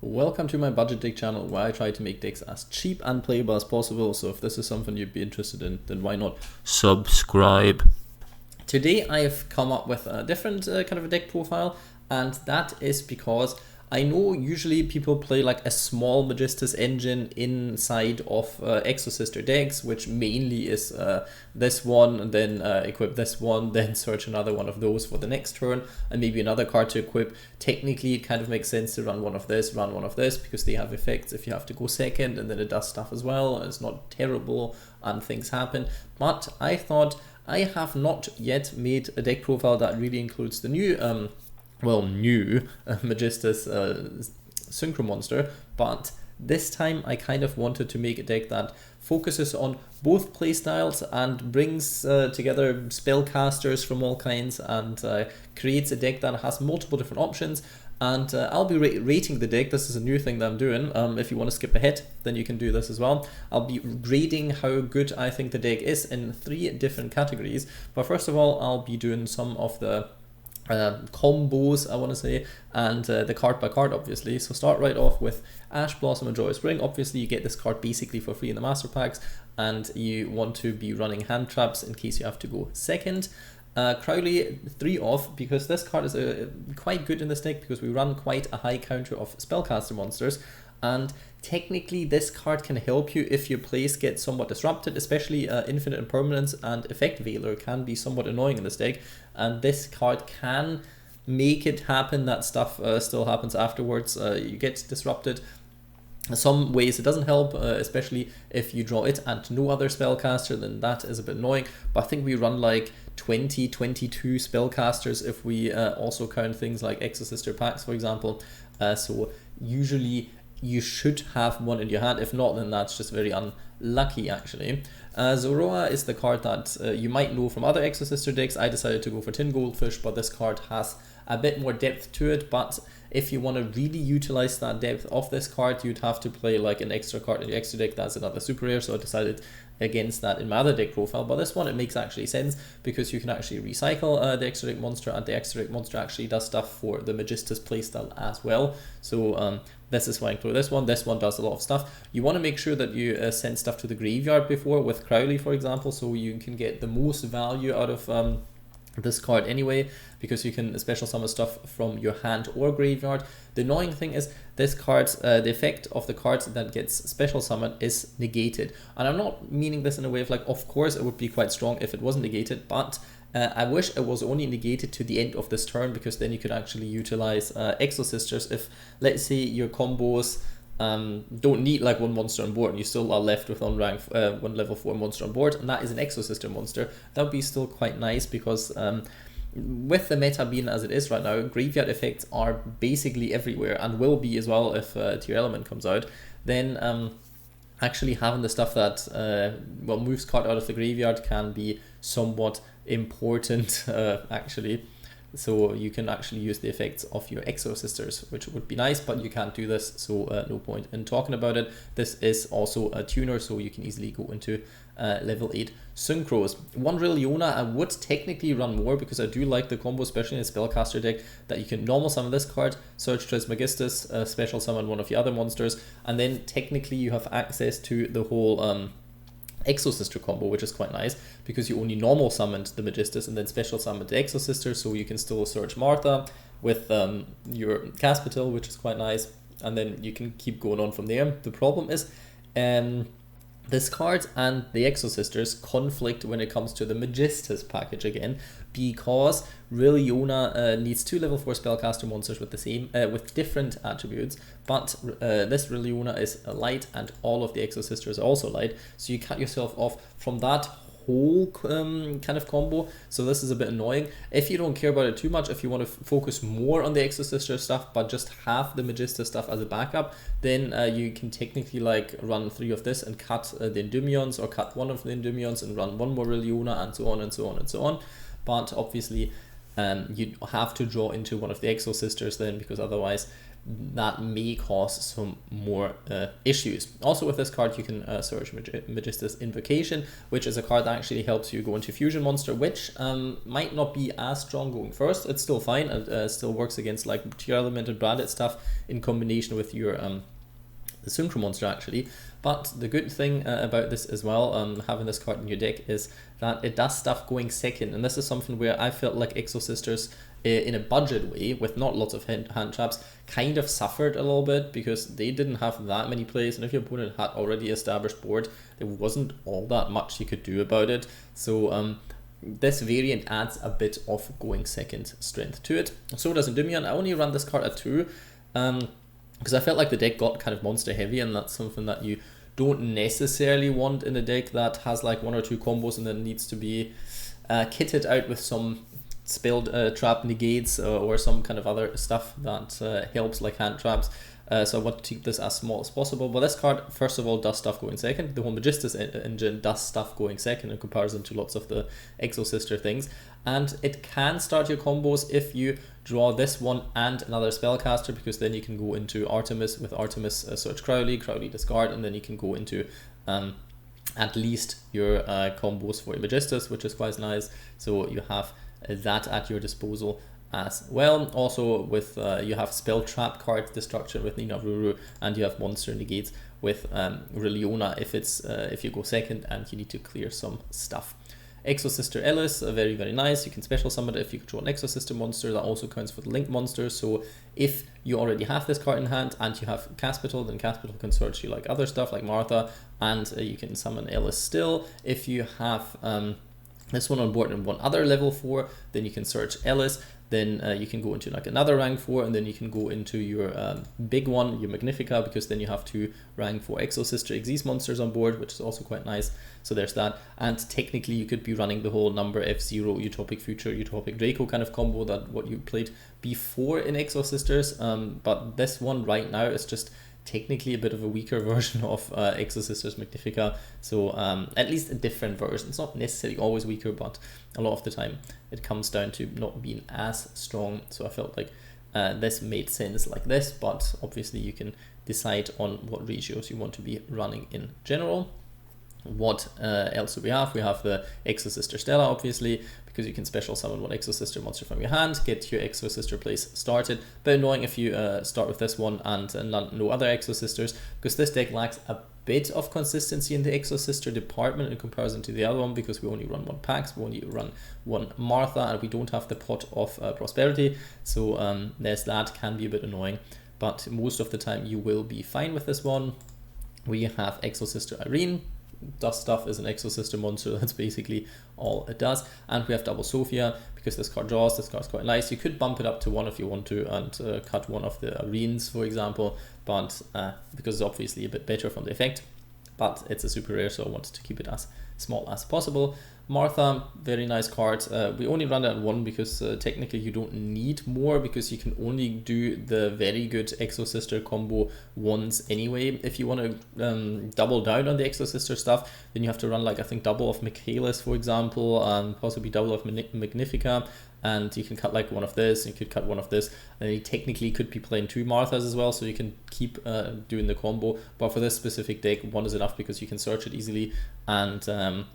Welcome to my budget deck channel where I try to make decks as cheap and playable as possible, so if this is something you'd be interested in, then why not subscribe. Today I've come up with a different kind of a deck profile, and that is because I know usually people play like a small Magistus engine inside of Exosister decks, which mainly is this one, and then equip this one, then search another one of those for the next turn, and maybe another card to equip. Technically, it kind of makes sense to run one of this, because they have effects if you have to go second, and then it does stuff as well. It's not terrible, and things happen. But I thought I have not yet made a deck profile that really includes the new Magistus Synchro Monster, but this time I kind of wanted to make a deck that focuses on both playstyles and brings together spellcasters from all kinds and creates a deck that has multiple different options. And I'll be rating the deck. This is a new thing that I'm doing. If you want to skip ahead, then you can do this as well. I'll be grading how good I think the deck is in 3 different categories. But first of all, I'll be doing some of the combos, I want to say, and the card by card, obviously. So start right off with Ash Blossom and Joyous Spring. Obviously you get this card basically for free in the master packs, and you want to be running hand traps in case you have to go second. Crowley 3 off, because this card is quite good in this deck because we run quite a high counter of spellcaster monsters, and technically this card can help you if your plays get somewhat disrupted, especially Infinite Impermanence and Effect Veiler can be somewhat annoying in this deck, and this card can make it happen that stuff still happens afterwards. You get disrupted. In some ways it doesn't help, especially if you draw it and no other spellcaster, then that is a bit annoying. But I think we run like 22 spellcasters if we also count things like Exosister Pax, for example. So usually you should have one in your hand. If not, then that's just very unlucky, actually. Zoroa is the card that you might know from other Exosister decks. I decided to go for Tin Goldfish, but this card has a bit more depth to it. But if you want to really utilize that depth of this card, you'd have to play like an extra card in your extra deck that's another super rare, so I decided against that in my other deck profile. But this one, it makes actually sense because you can actually recycle the extra deck monster, and the extra deck monster actually does stuff for the Magistus playstyle as well. So this is why I include this one. This one does a lot of stuff. You want to make sure that you send stuff to the graveyard before with Crowley, for example, so you can get the most value out of this card anyway, because you can special summon stuff from your hand or graveyard. The annoying thing is this card's the effect of the cards that gets special summoned is negated, and I'm not meaning this in a way of like, of course it would be quite strong if it wasn't negated, but I wish it was only negated to the end of this turn, because then you could actually utilize Exosisters if, let's say, your combos don't need like one monster on board and you still are left with one level 4 monster on board, and that is an Exosister monster. That would be still quite nice, because with the meta being as it is right now, graveyard effects are basically everywhere and will be as well if Tier Element comes out. Then actually having the stuff that moves card out of the graveyard can be somewhat important actually. So you can actually use the effects of your Exosisters, which would be nice, but you can't do this, so no point in talking about it. This is also a tuner, so you can easily go into level 8 synchros. One Rilliona, I would technically run more because I do like the combo, especially in a spellcaster deck, that you can normal summon this card, search Trismagistus, special summon one of the other monsters, and then technically you have access to the whole Exosister combo, which is quite nice because you only normal summoned the Magistus and then special summoned the Exosister, so you can still search Martha with your Caspital, which is quite nice, and then you can keep going on from there. The problem is this card and the Exosisters conflict when it comes to the Magistus package again, because Rilliona needs 2 level 4 spellcaster monsters with the same with different attributes, but this Rilliona is light and all of the Exosisters are also light, so you cut yourself off from that whole kind of combo. So this is a bit annoying. If you don't care about it too much, if you want to focus more on the Exosister stuff but just have the Magistus stuff as a backup, then you can technically like run 3 of this and cut the Endymions, or cut 1 of the Endymions and run 1 more Rilliona, and so on and so on and so on. But obviously you have to draw into one of the Exosisters then, because otherwise that may cause some more issues. Also with this card you can search Magistus Invocation, which is a card that actually helps you go into Fusion Monster, which might not be as strong going first. It's still fine, it still works against like Tier Element and branded stuff in combination with your the Synchro Monster actually. But the good thing about this as well, having this card in your deck, is that it does stuff going second, and this is something where I felt like Exosisters in a budget way, with not lots of hand traps, kind of suffered a little bit because they didn't have that many plays, and if your opponent had already established board, there wasn't all that much you could do about it. So this variant adds a bit of going second strength to it. So does Endymion. I only ran this card at 2 because I felt like the deck got kind of monster heavy, and that's something that you don't necessarily want in a deck that has like 1 or 2 combos and then needs to be kitted out with some spelled trap negates or some kind of other stuff that helps, like hand traps. So I want to keep this as small as possible. But this card, first of all, does stuff going second. The whole Magistus engine does stuff going second in comparison to lots of the Exosister things. And it can start your combos if you draw this one and another spellcaster, because then you can go into Artemis. With Artemis, search Crowley, discard, and then you can go into at least your combos for your Magistus, which is quite nice. So you have that at your disposal as well. Also with you have spell trap card destruction with Nina Ruru, and you have monster negates with Rilliona if it's if you go second and you need to clear some stuff. Exosister Elis, very nice. You can special summon it if you control an Exosister monster. That also counts for the link monsters. So if you already have this card in hand and you have Caspital, then Caspital can search you like other stuff like Martha, and you can summon Elis still. If you have this one on board in one other level 4, then you can search Elis. Then you can go into like another rank 4, and then you can go into your big one, your Magnifica, because then you have 2 rank 4 Exosister Exis monsters on board, which is also quite nice. So there's that. And technically you could be running the whole number F0 Utopic Future, Utopic Draco kind of combo, that what you played before in Exosisters. But this one right now is just technically a bit of a weaker version of Exosisters Magnifica, so at least a different version. It's not necessarily always weaker, but a lot of the time it comes down to not being as strong. So I felt like this made sense like this, but obviously you can decide on what ratios you want to be running in general. What else do we have? We have the Exosister Stella, obviously, because you can special summon one Exosister monster from your hand, get your Exosister place started. But annoying if you start with this one and no other Exosisters, because this deck lacks a bit of consistency in the Exosister department in comparison to the other one, because we only run 1 Pax, we only run 1 Martha, and we don't have the pot of prosperity. So there's that, can be a bit annoying, but most of the time you will be fine with this one. We have Exosister Irene. Does stuff as an Exosister monster, that's basically all it does. And we have double Sophia, because this card draws. This card's quite nice. You could bump it up to 1 if you want to, and cut one of the Irenes, for example, but because it's obviously a bit better from the effect, but it's a super rare, so I wanted to keep it as small as possible. Martha, very nice card. We only run it at 1 because technically you don't need more, because you can only do the very good Exosister combo once anyway. If you want to double down on the Exosister stuff, then you have to run like, I think, double of Michaelis, for example, and possibly double of Magnifica, and you can cut like one of this, and you could cut one of this, and you technically could be playing 2 Marthas as well, so you can keep doing the combo. But for this specific deck, 1 is enough because you can search it easily, and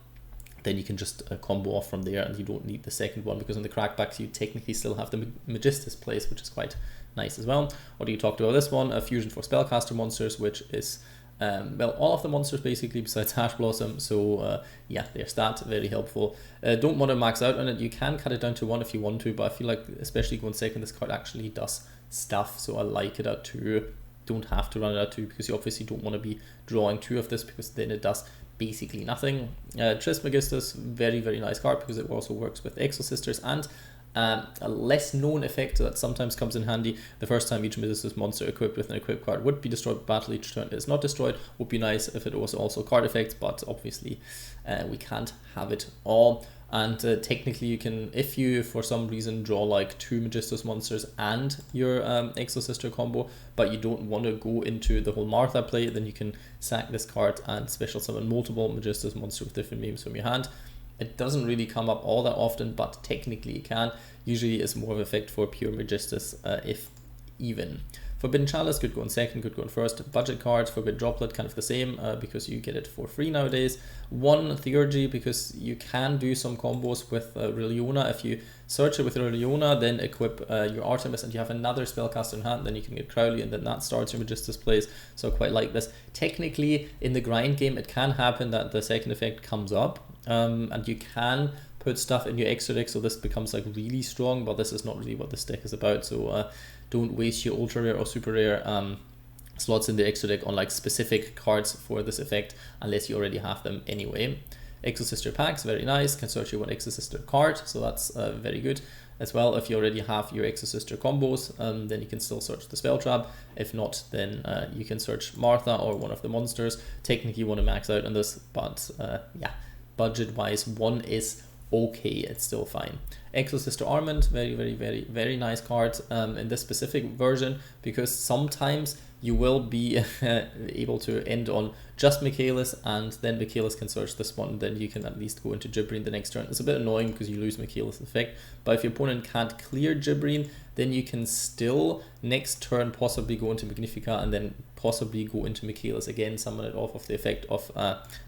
then you can just combo off from there, and you don't need the second one, because in the crackbacks you technically still have the Magistus place, which is quite nice as well. What do you talk about this one? A fusion for spellcaster monsters, which is well, all of the monsters basically besides Hash Blossom. So yeah, there's that, very helpful. Don't want to max out on it. You can cut it down to 1 if you want to, but I feel like especially going second, this card actually does stuff, so I like it at 2. Don't have to run it at 2, because you obviously don't want to be drawing 2 of this, because then it does basically nothing. Trismagistus, very nice card, because it also works with Exosisters, and a less known effect that sometimes comes in handy. The first time each Magistus monster equipped with an equipped card would be destroyed by battle each turn is not destroyed. Would be nice if it was also card effects, but obviously we can't have it all. And technically you can, if you for some reason draw like 2 Magistus monsters and your Exosister combo, but you don't want to go into the whole Martha play, then you can sack this card and special summon multiple Magistus monsters with different names from your hand. It doesn't really come up all that often, but technically it can. Usually it's more of effect for pure Magistus, if even. Forbidden Chalice could go in second, could go in first. Budget card, Forbidden Droplet, kind of the same because you get it for free nowadays. 1 Theurgy because you can do some combos with Rilliona. If you search it with Rilliona, then equip your Artemis and you have another spellcaster in hand, then you can get Crowley and then that starts your Magistus plays. So I quite like this. Technically, in the grind game, it can happen that the second effect comes up and you can put stuff in your extra deck, so this becomes like really strong, but this is not really what this deck is about. So don't waste your ultra rare or super rare slots in the extra deck on like specific cards for this effect unless you already have them anyway. Exosister Pax, very nice, can search you one Exosister card, so that's very good as well. If you already have your Exosister combos, then you can still search the spell trap. If not, then you can search Martha or one of the monsters. Technically you want to max out on this, but yeah, budget wise 1 is okay, it's still fine. Exosister Arment, very nice card in this specific version, because sometimes you will be able to end on just Michaelis, and then Michaelis can search this one, then you can at least go into Gibrine the next turn. It's a bit annoying because you lose Michaelis' effect, but if your opponent can't clear Gibrine, then you can still next turn possibly go into Magnifica and then possibly go into Michaelis again, summon it off of the effect of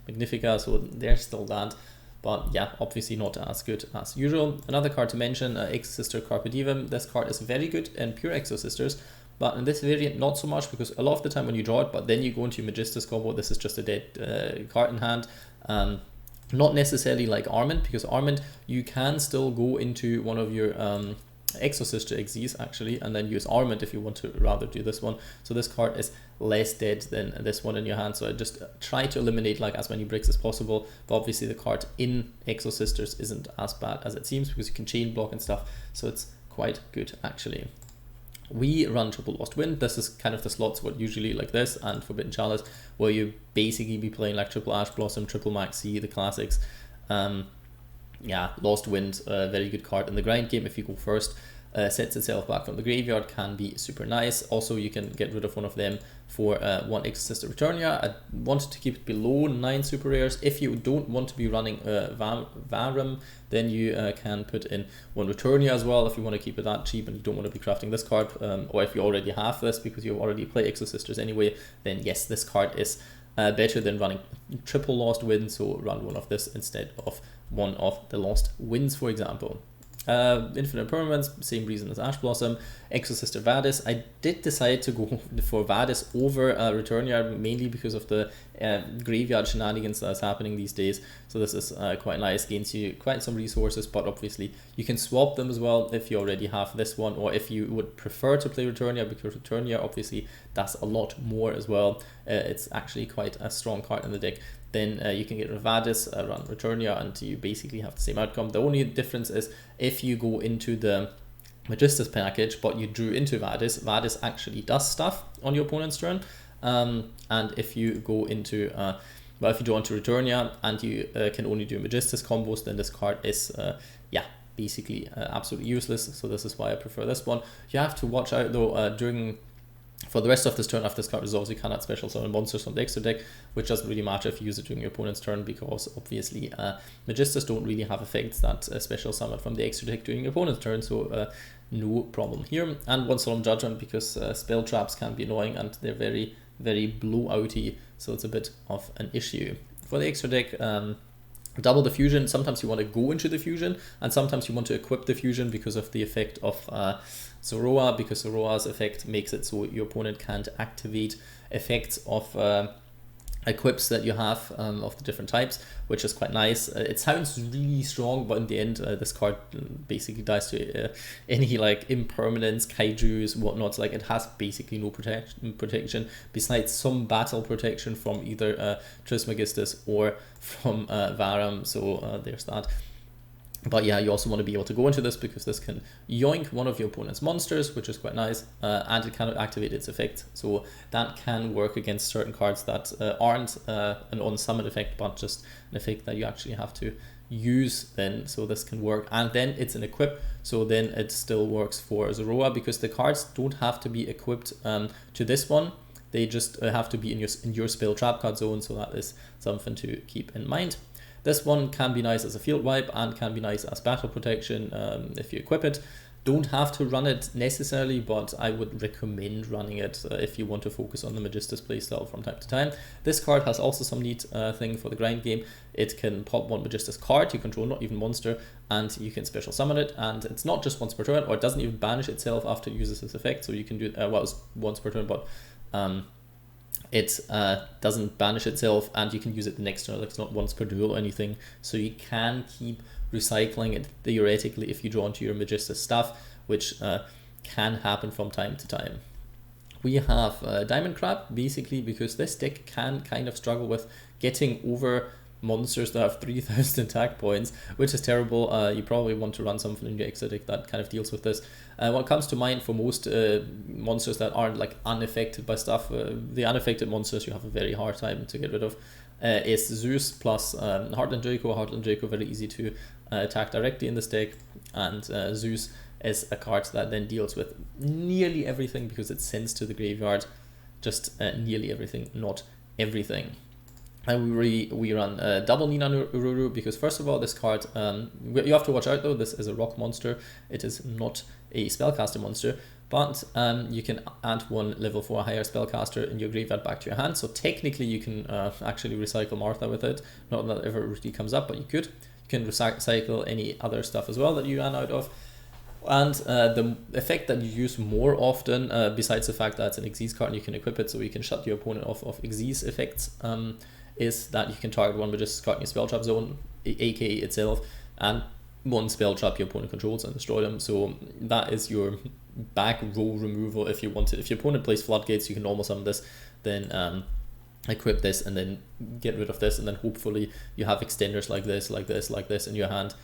Magnifica, so there's still that. But yeah, obviously not as good as usual. Another card to mention, Exosister Carpe Diem. This card is very good in pure Exosisters, but in this variant not so much, because a lot of the time when you draw it, but then you go into your Magistus combo, this is just a dead card in hand. Not necessarily like Arment, because Arment, you can still go into one of your Exosister Exes actually, and then use Arment if you want to rather do this one. So this card is less dead than this one in your hand, so I just try to eliminate like as many bricks as possible. But obviously the card in Exosisters isn't as bad as it seems, because you can chain block and stuff, so it's quite good actually. We run Triple Lost Wind. This is kind of the slots what usually like this and Forbidden Chalice, where you basically be playing like Triple Ash Blossom, Triple Maxi, the classics. Yeah, Lost Wind, very good card in the grind game. If you go first, sets itself back from the graveyard, can be super nice. Also, you can get rid of one of them for 1 Exosister Returnia. I wanted to keep it below 9 super rares. If you don't want to be running Varum, then you can put in 1 Returnia as well if you want to keep it that cheap and you don't want to be crafting this card. Or if you already have this because you already play Exosisters anyway, then yes, this card is better than running Triple Lost Wind, so run one of this instead of one of the Lost Winds, for example. Infinite Impermanence, same reason as Ash Blossom. Exosister Vadis, I did decide to go for Vadis over Returnia, mainly because of the graveyard shenanigans that's happening these days. So this is quite nice, gains you quite some resources, but obviously you can swap them as well if you already have this one, or if you would prefer to play Returnia, because Returnia obviously does a lot more as well. It's actually quite a strong card in the deck. Then you can get Vadis, run Returnia, and you basically have the same outcome. The only difference is if you go into the Magistus package, but you drew into Vadis, Vadis actually does stuff on your opponent's turn. And if you go into, well, if you draw into Returnia and you can only do Magistus combos, then this card is, yeah, basically absolutely useless. So this is why I prefer this one. You have to watch out though, for the rest of this turn, after this card resolves, you cannot special summon monsters from the extra deck, which doesn't really matter if you use it during your opponent's turn, because obviously Magistus don't really have effects that special summon from the extra deck during your opponent's turn, so no problem here. And 1 Solemn Judgment, because spell traps can be annoying and they're very blowouty, so it's a bit of an issue. For the extra deck, double the fusion. Sometimes you want to go into the fusion, and sometimes you want to equip the fusion because of the effect of Zoroa, because Zoroa's effect makes it so your opponent can't activate effects of equips that you have of the different types, which is quite nice. It sounds really strong, but in the end this card basically dies to any like impermanence, kaijus, whatnot. Like it has basically no protection besides some battle protection from either Trismagistus or from Varum, so there's that. But yeah, you also want to be able to go into this because this can yoink one of your opponent's monsters, which is quite nice, and it cannot activate its effect. So that can work against certain cards that aren't an on-summon effect, but just an effect that you actually have to use then. So this can work, and then it's an equip, so then it still works for Zoroa, because the cards don't have to be equipped to this one. They just have to be in your spell trap card zone, so that is something to keep in mind. This one can be nice as a field wipe and can be nice as battle protection if you equip it. don't have to run it necessarily, but I would recommend running it if you want to focus on the Magistus playstyle from time to time. This card has also some neat thing for the grind game. It can pop one Magistus card you control, not even monster, and you can special summon it, and it's not just once per turn, or it doesn't even banish itself after it uses this effect, so you can do, well, it's once per turn, but it doesn't banish itself, and you can use it the next turn. Like, it's not once per duel or anything, so you can keep recycling it theoretically if you draw into your Magistus stuff, which can happen from time to time. We have Diamond Crab, basically because this deck can kind of struggle with getting over monsters that have 3000 attack points, which is terrible. You probably want to run something in your extra deck that kind of deals with this. What comes to mind for most monsters that aren't like unaffected by stuff, the unaffected monsters you have a very hard time to get rid of, is Zeus plus Heartland Draco. Heartland Draco very easy to attack directly in this deck, and Zeus is a card that then deals with nearly everything because it sends to the graveyard, just nearly everything, not everything. And we run double Nina Ururu because, first of all, this card, you have to watch out though, this is a rock monster, it is not a spellcaster monster, but you can add one level 4 higher spellcaster in your graveyard back to your hand, so technically you can actually recycle Martha with it. Not that it ever really comes up, but you could. You can recycle any other stuff as well that you ran out of. And the effect that you use more often, besides the fact that it's an Exis card and you can equip it so you can shut your opponent off of Exis effects, is that you can target one Magistus card in your spell trap zone, aka itself, and one spell trap your opponent controls and destroy them. So that is your back row removal if you want it. If your opponent plays Floodgates, you can normal summon this, then equip this, and then get rid of this, and then hopefully you have extenders like this in your hand.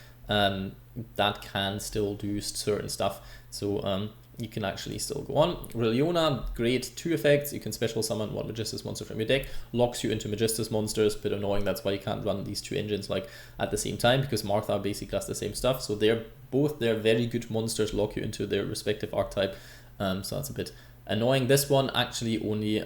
That can still do certain stuff, so you can actually still go on. Rilliona, great, 2 effects. You can special summon one Magistus monster from your deck, locks you into Magistus monsters. Bit annoying, that's why you can't run these 2 engines like at the same time, because Martha basically does the same stuff. So they're very good monsters, lock you into their respective archetype, so that's a bit annoying. This one actually only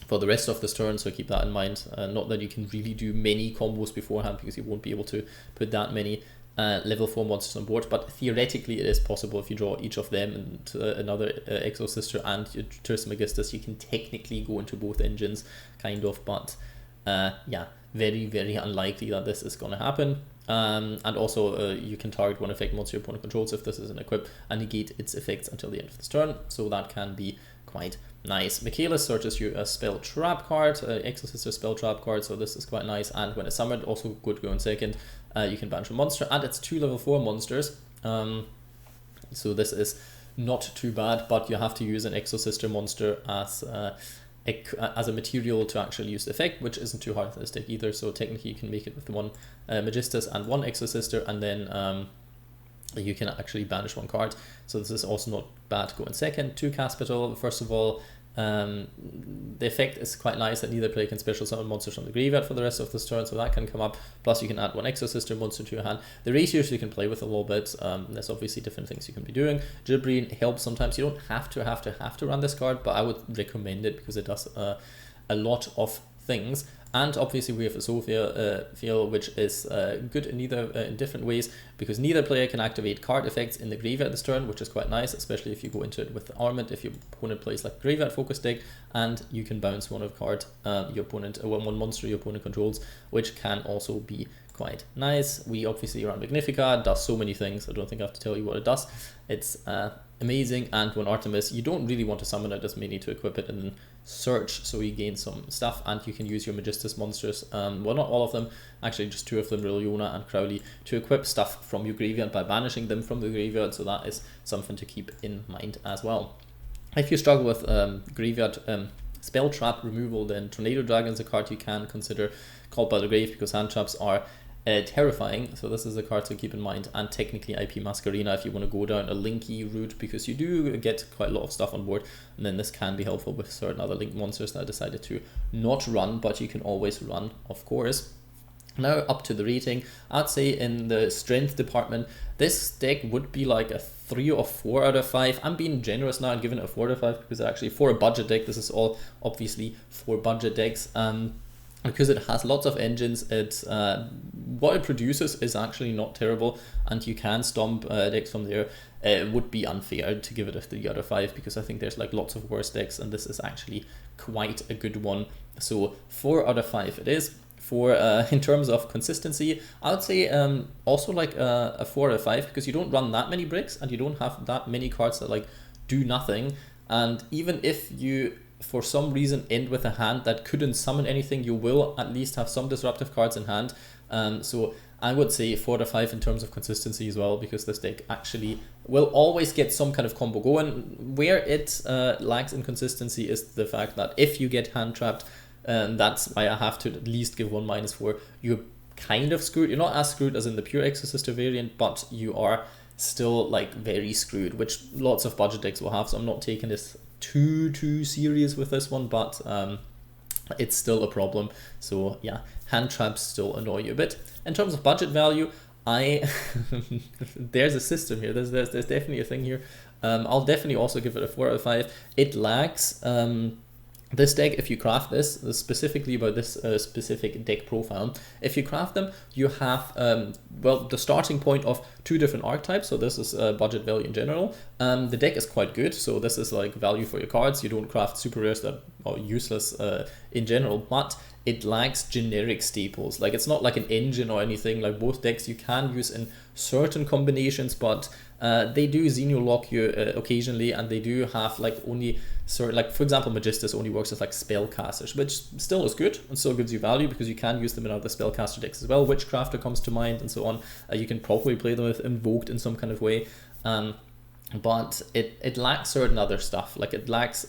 for the rest of this turn, so keep that in mind. Not that you can really do many combos beforehand, because you won't be able to put that many level 4 monsters on board, but theoretically it is possible if you draw each of them and another Exosister and your Trismagistus, you can technically go into both engines, kind of, but yeah, very, very unlikely that this is going to happen. And also you can target one effect monster your opponent controls if this is an equip, and negate its effects until the end of this turn, so that can be quite nice. Michaelis searches you a spell trap card, Exosister spell trap card, so this is quite nice, and when it's summoned, also good to go in second. You can banish a monster, and it's 2 level 4 monsters, so this is not too bad, but you have to use an Exosister monster as a material to actually use the effect, which isn't too hard for this deck either, so technically you can make it with one Magistus and one Exosister, and then you can actually banish 1 card, so this is also not bad to go in second. 2 Caspital, first of all, the effect is quite nice that neither player can special summon monsters from the graveyard for the rest of this turn, so that can come up, plus you can add 1 Exosister monster to your hand. The ratios you can play with a little bit, there's obviously different things you can be doing. Gibbrine helps sometimes. You don't have to run this card, but I would recommend it because it does a lot of things. And obviously we have a Sophia feel, which is good in different ways, because neither player can activate card effects in the graveyard this turn, which is quite nice, especially if you go into it with the Arment, if your opponent plays like graveyard focus deck, and you can bounce one one monster your opponent controls, which can also be quite nice. We obviously run Magnifica, it does so many things, I don't think I have to tell you what it does. It's amazing, and when Artemis, you don't really want to summon it, just mainly to equip it and then search, so you gain some stuff, and you can use your Magistus monsters, well, not all of them, actually just 2 of them, Rilliona and Crowley, to equip stuff from your graveyard by banishing them from the graveyard, so that is something to keep in mind as well. If you struggle with graveyard spell trap removal, then Tornado Dragon is a card you can consider, Called by the Grave, because hand traps are terrifying, so this is a card to keep in mind. And technically IP Masquerena if you want to go down a linky route, because you do get quite a lot of stuff on board, and then this can be helpful with certain other link monsters that I decided to not run, but you can always run, of course. Now up to the rating, I'd say in the strength department, this deck would be like a 3 or 4 out of 5. I'm being generous now and giving it a 4 out of 5, because actually for a budget deck, this is all obviously for budget decks. because it has lots of engines, what it produces is actually not terrible, and you can stomp decks from there. It would be unfair to give it a 3 out of 5 because I think there's like lots of worse decks, and this is actually quite a good one. So 4 out of 5 it is. For in terms of consistency, I would say also like a 4 out of 5 because you don't run that many bricks and you don't have that many cards that like do nothing. And even if you for some reason end with a hand that couldn't summon anything, you will at least have some disruptive cards in hand. So I would say 4 out of 5 in terms of consistency as well, because this deck actually will always get some kind of combo going. Where it lacks in consistency is the fact that if you get hand trapped, that's why I have to at least give 1 -4. You're kind of screwed. You're not as screwed as in the pure Exosister variant, but you are still like very screwed, which lots of budget decks will have. So I'm not taking this too serious with this one, but it's still a problem. So yeah, hand traps still annoy you a bit. In terms of budget value, there's a system here. There's definitely a thing here. I'll definitely also give it a 4 out of 5. It lacks this deck. If you craft this, specifically about this specific deck profile, if you craft them, you have well, the starting point of 2 different archetypes. So this is budget value in general. The deck is quite good, so this is like value for your cards. You don't craft super rares that are useless in general, but it lacks generic staples. Like, it's not like an engine or anything. Like, both decks you can use in certain combinations, but they do Xeno lock you occasionally, and they do have like only certain, like for example Magistus only works as like spellcasters, which still is good and still gives you value because you can use them in other spellcaster decks as well. Witchcrafter comes to mind and so on. You can probably play them with Invoked in some kind of way, but it lacks certain other stuff. Like, it lacks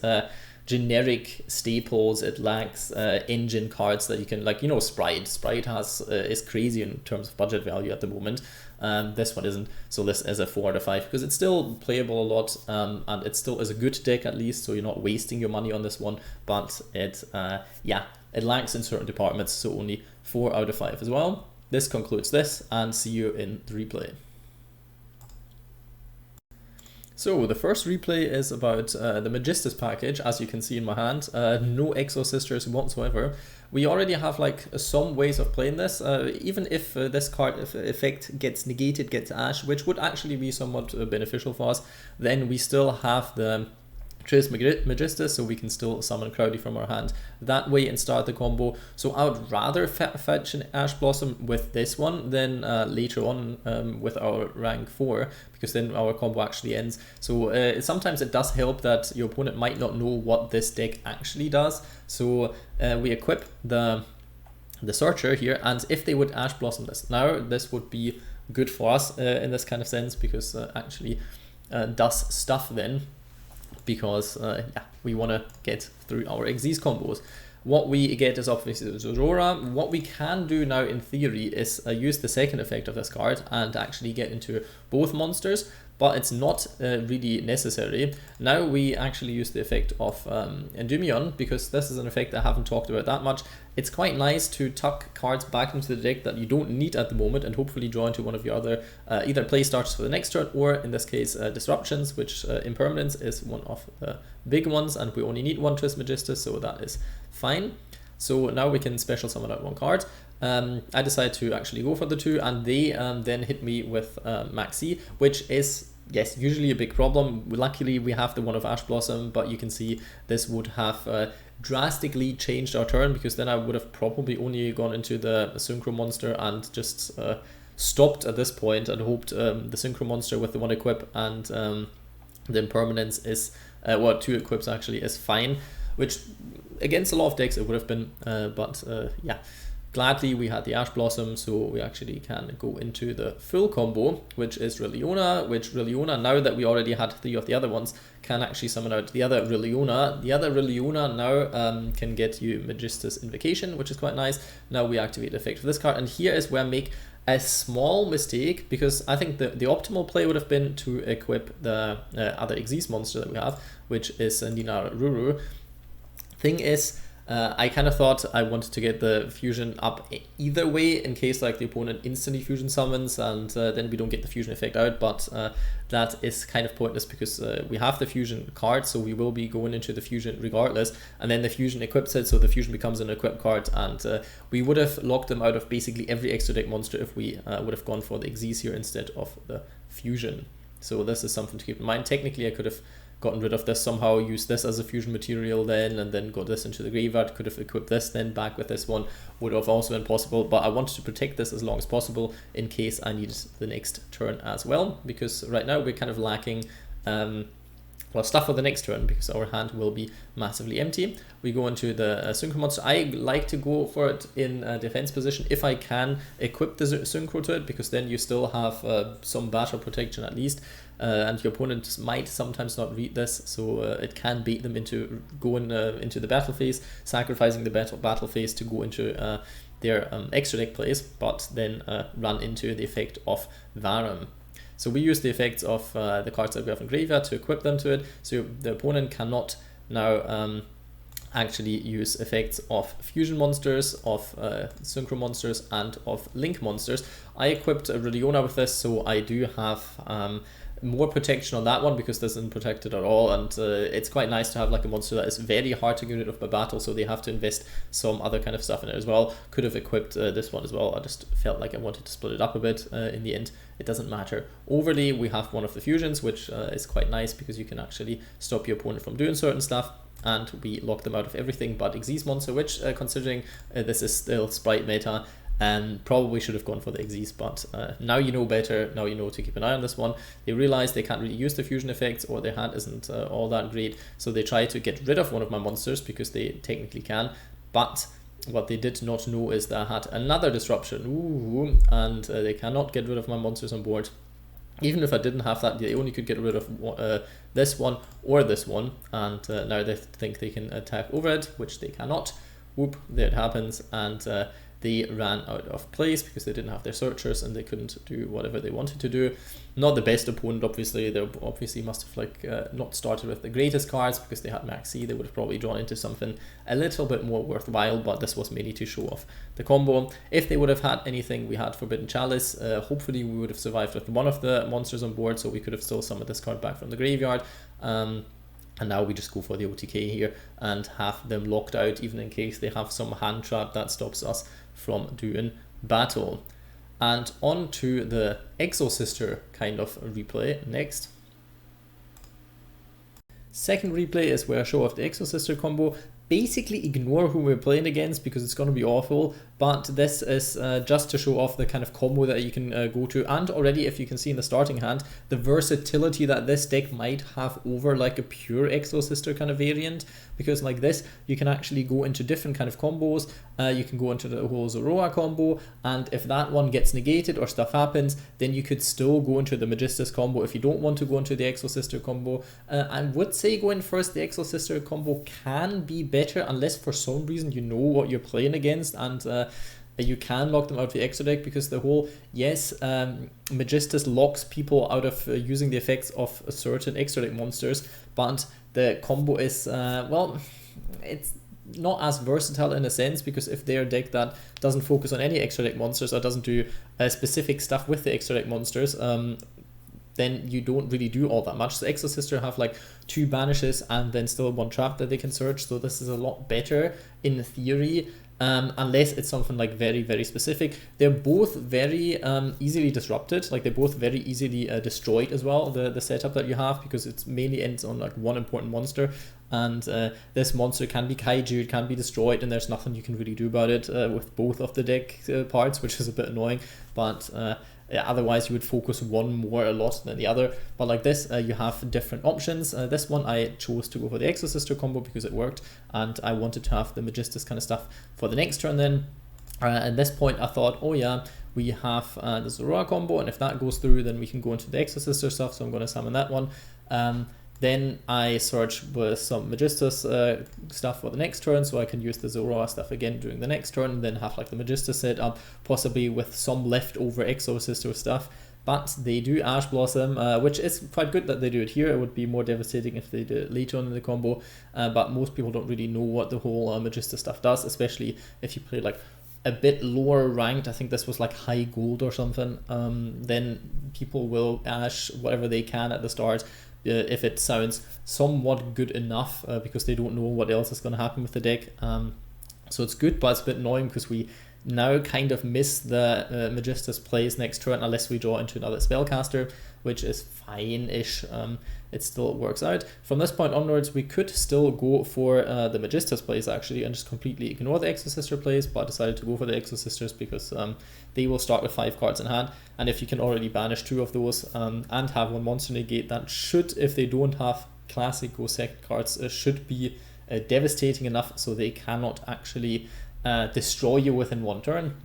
generic staples. It lacks engine cards that you can, like, you know, Sprite has is crazy in terms of budget value at the moment. This one isn't, so this is a 4 out of 5 because it's still playable a lot, and it still is a good deck at least, so you're not wasting your money on this one. But it yeah, it lacks in certain departments, so only 4 out of 5 as well. This concludes this, and see you in the replay. So the first replay is about the Magistus package. As you can see in my hand, no Exosisters whatsoever. We already have like some ways of playing this. Even if this card effect gets negated, gets Ash, which would actually be somewhat beneficial for us, then we still have the Trismagistus, so we can still summon Crowley from our hand that way and start the combo. So I would rather fetch an Ash Blossom with this one than later on with our rank 4, because then our combo actually ends. So sometimes it does help that your opponent might not know what this deck actually does. So we equip the Searcher here, and if they would Ash Blossom this now, this would be good for us in this kind of sense, because actually does stuff then. Because yeah, we want to get through our Exes combos. What we get is obviously Zoroa. What we can do now in theory is use the second effect of this card and actually get into both monsters, but it's not really necessary. Now we actually use the effect of Endymion, because this is an effect I haven't talked about that much. It's quite nice to tuck cards back into the deck that you don't need at the moment and hopefully draw into one of your other either play starts for the next turn, or in this case disruptions, which Impermanence is one of the big ones, and we only need 1 Trismagistus, so that is fine. So now we can special summon out 1 card. I decided to actually go for the 2, and they then hit me with Maxi, which is, yes, usually a big problem. Luckily we have the one of Ash Blossom, but you can see this would have drastically changed our turn, because then I would have probably only gone into the Synchro Monster and just stopped at this point and hoped the Synchro Monster with the 1 equip and the Impermanence is, well, 2 equips actually is fine, which against a lot of decks it would have been, but yeah. Gladly we had the Ash Blossom, so we actually can go into the full combo, which is Rilliona, now that we already had 3 of the other ones, can actually summon out the other Rilliona. The other Rilliona now can get you Magistus Invocation, which is quite nice. Now we activate the effect of this card, and here is where I make a small mistake, because I think the optimal play would have been to equip the other Exes monster that we have, which is Nina Ruru. Thing is, I kind of thought I wanted to get the fusion up either way in case like the opponent instantly fusion summons and then we don't get the fusion effect out, but that is kind of pointless because we have the fusion card, so we will be going into the fusion regardless, and then the fusion equips it, so the fusion becomes an equipped card, and we would have locked them out of basically every extra deck monster if we would have gone for the Exis here instead of the fusion. So this is something to keep in mind. Technically I could have gotten rid of this somehow, used this as a fusion material then, and then got this into the graveyard, could have equipped this then back with this one, would have also been possible, but I wanted to protect this as long as possible in case I needed the next turn as well, because right now we're kind of lacking stuff for the next turn because our hand will be massively empty. We go into the Synchro monster. I like to go for it in defense position if I can equip the Synchro to it, because then you still have some battle protection at least, and your opponent might sometimes not read this, so it can bait them into going into the battle phase, sacrificing the battle phase to go into their extra deck plays, but then run into the effect of Verre. So we use the effects of the cards that we have in graveyard to equip them to it, so the opponent cannot now actually use effects of fusion monsters, of synchro monsters, and of link monsters. I equipped Rilliona with this, so I do have more protection on that one because this isn't protected at all, and it's quite nice to have like a monster that is very hard to get rid of by battle, so they have to invest some other kind of stuff in it as well. Could have equipped this one as well, I just felt like I wanted to split it up a bit. In the end it doesn't matter. Overly we have one of the fusions, which is quite nice because you can actually stop your opponent from doing certain stuff, and we lock them out of everything but Exis monster, which considering this is still sprite meta, and probably should have gone for the Exis, but now you know better, now you know to keep an eye on this one. They realize they can't really use the fusion effects, or their hand isn't all that great, so they try to get rid of one of my monsters because they technically can, but what they did not know is that I had another disruption. Ooh, and they cannot get rid of my monsters on board. Even if I didn't have that, they only could get rid of this one or this one, and now they think they can attack over it, which they cannot. Whoop, there it happens, and they ran out of place because they didn't have their searchers and they couldn't do whatever they wanted to do. Not the best opponent, obviously. They obviously must have like not started with the greatest cards because they had Max C. They would have probably drawn into something a little bit more worthwhile, but this was mainly to show off the combo. If they would have had anything, we had Forbidden Chalice. Hopefully we would have survived with one of the monsters on board, so we could have still summoned this card back from the graveyard. And now we just go for the OTK here and have them locked out, even in case they have some hand trap that stops us from doing battle. And on to the Exosister kind of replay next. Second replay is where I show off the Exosister combo. Basically ignore who we're playing against because it's going to be awful, but this is just to show off the kind of combo that you can go to, and already if you can see in the starting hand the versatility that this deck might have over like a pure Exosister kind of variant, because like this you can actually go into different kind of combos. You can go into the whole Zoroa combo, and if that one gets negated or stuff happens, then you could still go into the Magistus combo if you don't want to go into the Exosister combo. I would say going first, the Exosister combo can be better unless for some reason you know what you're playing against, and you can lock them out of the extra deck, because the whole, yes, Magistus locks people out of using the effects of certain extra deck monsters, but the combo is, well, it's not as versatile in a sense, because if they're a deck that doesn't focus on any extra deck monsters or doesn't do specific stuff with the extra deck monsters, then you don't really do all that much. So Exosister have like 2 banishes and then still 1 trap that they can search, so this is a lot better in theory, unless it's something like very, very specific. They're both very easily disrupted, like they're both very easily destroyed as well, the setup that you have, because it mainly ends on like 1 important monster, and this monster can be kaiju, it can be destroyed, and there's nothing you can really do about it with both of the deck parts, which is a bit annoying, but yeah, otherwise you would focus one more a lot than the other. But like this, you have different options. This one I chose to go for the Exosister combo because it worked, and I wanted to have the Magistus kind of stuff for the next turn then. At this point I thought, oh yeah, we have the Zoroa combo, and if that goes through then we can go into the Exosister stuff, so I'm going to summon that one. Then I search with some Magistus stuff for the next turn, so I can use the Zoroa stuff again during the next turn, and then have like the Magistus set up, possibly with some leftover Exosister stuff. but they do Ash Blossom, which is quite good that they do it here. It would be more devastating if they did it later on in the combo, but most people don't really know what the whole Magistus stuff does, especially if you play like a bit lower ranked. I think this was like high gold or something. Then people will Ash whatever they can at the start, if it sounds somewhat good enough, because they don't know what else is going to happen with the deck. So it's good, but it's a bit annoying because we now kind of miss the Magistus plays next turn unless we draw into another spellcaster, which is fine-ish. It still works out. From this point onwards, we could still go for the Magistus plays actually and just completely ignore the Exosister plays, but I decided to go for the Exosisters because they will start with 5 cards in hand, and if you can already banish 2 of those and have 1 monster negate, that should, if they don't have classic go second cards, should be devastating enough so they cannot actually destroy you within 1 turn.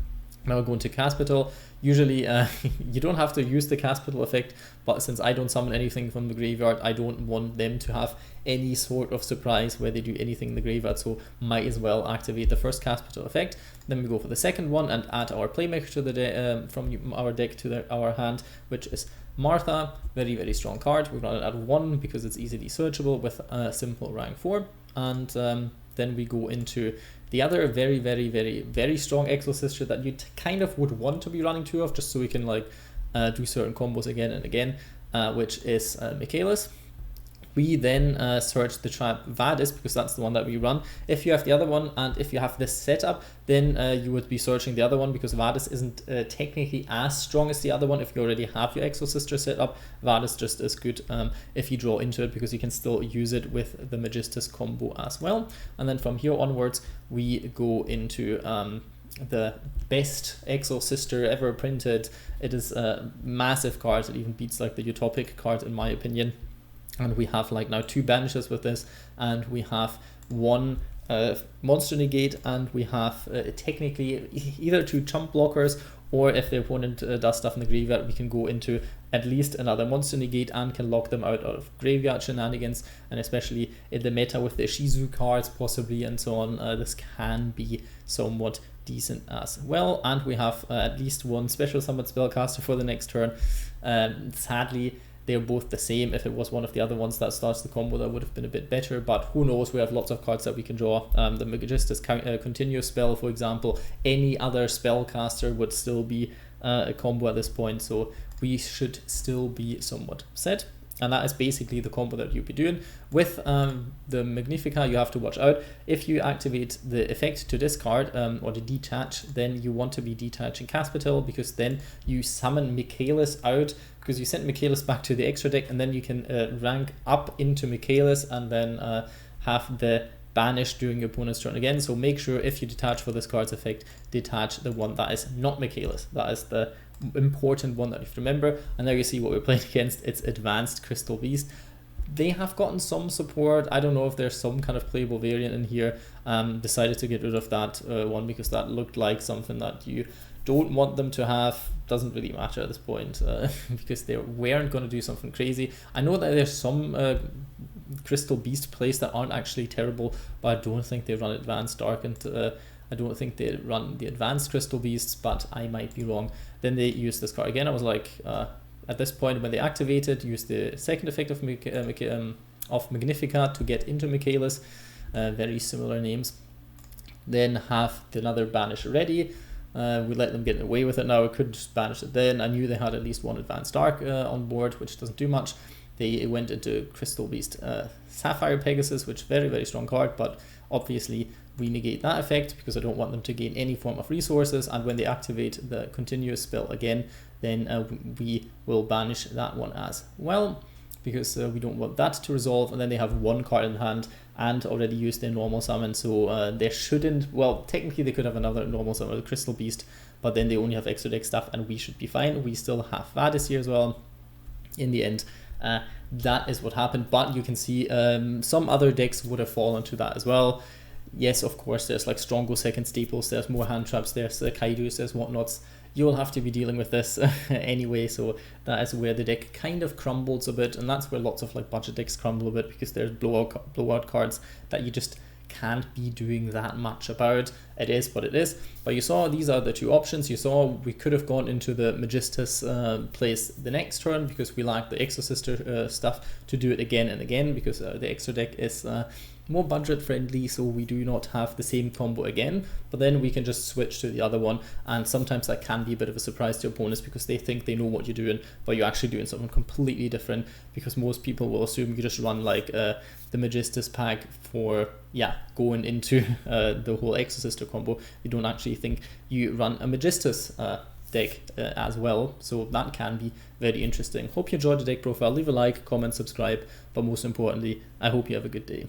Now going to Caspital. Usually you don't have to use the Caspital effect, but since I don't summon anything from the graveyard, I don't want them to have any sort of surprise where they do anything in the graveyard, so might as well activate the first Caspital effect. Then we go for the second one and add our Playmaker to the from our deck to our hand, which is Martha. Very, very strong card. We're going to add 1 because it's easily searchable with a simple rank 4. And then we go into the other very, very, very, very strong Exosister that you kind of would want to be running 2 of, just so we can like do certain combos again and again, which is Michaelis. We then search the trap Vadis because that's the one that we run. If you have the other one and if you have this setup, then you would be searching the other one because Vadis isn't technically as strong as the other one. If you already have your Exosister set up, Vadis just as good if you draw into it, because you can still use it with the Magistus combo as well. And then from here onwards, we go into the best Exosister ever printed. It is a massive card. It even beats like the Utopic card in my opinion. And we have like now 2 banishes with this, and we have 1 monster negate, and we have technically either 2 chump blockers, or if the opponent does stuff in the graveyard, we can go into at least another monster negate and can lock them out of graveyard shenanigans. And especially in the meta with the Shizu cards possibly and so on, this can be somewhat decent as well. And we have at least 1 special summon spellcaster for the next turn. Sadly, they're both the same. If it was one of the other ones that starts the combo, that would have been a bit better, but who knows, we have lots of cards that we can draw. The Magistus continuous spell, for example, any other spellcaster would still be a combo at this point, so we should still be somewhat set. And that is basically the combo that you'll be doing. With the Magnifica, you have to watch out. If you activate the effect to discard or to detach, then you want to be detaching Caspital, because then you summon Michaelis out, because you sent Michaelis back to the extra deck, and then you can rank up into Michaelis and then have the banish during your opponent's turn again. So make sure if you detach for this card's effect, detach the one that is not Michaelis. That is the important one that you have to remember. And there you see what we're playing against. It's Advanced Crystal Beast. They have gotten some support. I don't know if there's some kind of playable variant in here. Decided to get rid of that one because that looked like something that you don't want them to have. Doesn't really matter at this point because they weren't going to do something crazy. I know that there's some Crystal Beast plays that aren't actually terrible, but I don't think they run Advanced Dark, and I don't think they run the Advanced Crystal Beasts, but I might be wrong. Then they use this card again. I was like, at this point when they activated, use the second effect of Magnifica to get into Michaelis. Very similar names. Then have another banish ready. We let them get away with it now. I could just banish it then. I knew they had at least 1 Advanced Dark on board, which doesn't do much. They went into Crystal Beast Sapphire Pegasus, which very, very strong card, but obviously we negate that effect because I don't want them to gain any form of resources, and when they activate the continuous spell again, then we will banish that one as well, because we don't want that to resolve. And then they have 1 card in hand and already used their normal summon, so they shouldn't, well, technically they could have another normal summon, the Crystal Beast, but then they only have extra deck stuff and we should be fine. We still have Vadis here as well. In the end, that is what happened, but you can see some other decks would have fallen to that as well. Yes, of course, there's like Strongo second staples, there's more hand traps, there's Kaidus, there's whatnots. You'll have to be dealing with this anyway, so that is where the deck kind of crumbles a bit, and that's where lots of like budget decks crumble a bit, because there's blowout cards that you just can't be doing that much about. It is what it is. But you saw these are the two options. You saw we could have gone into the Magistus place the next turn because we like the Exosister stuff to do it again and again, because the Exo deck is more budget friendly, so we do not have the same combo again, but then we can just switch to the other one, and sometimes that can be a bit of a surprise to opponents because they think they know what you're doing, but you're actually doing something completely different, because most people will assume you just run like the Magistus pack for going into the whole Exosister combo. You don't actually think you run a Magistus deck as well, so that can be very interesting. Hope you enjoyed the deck profile. Leave a like, comment, subscribe, but most importantly, I hope you have a good day.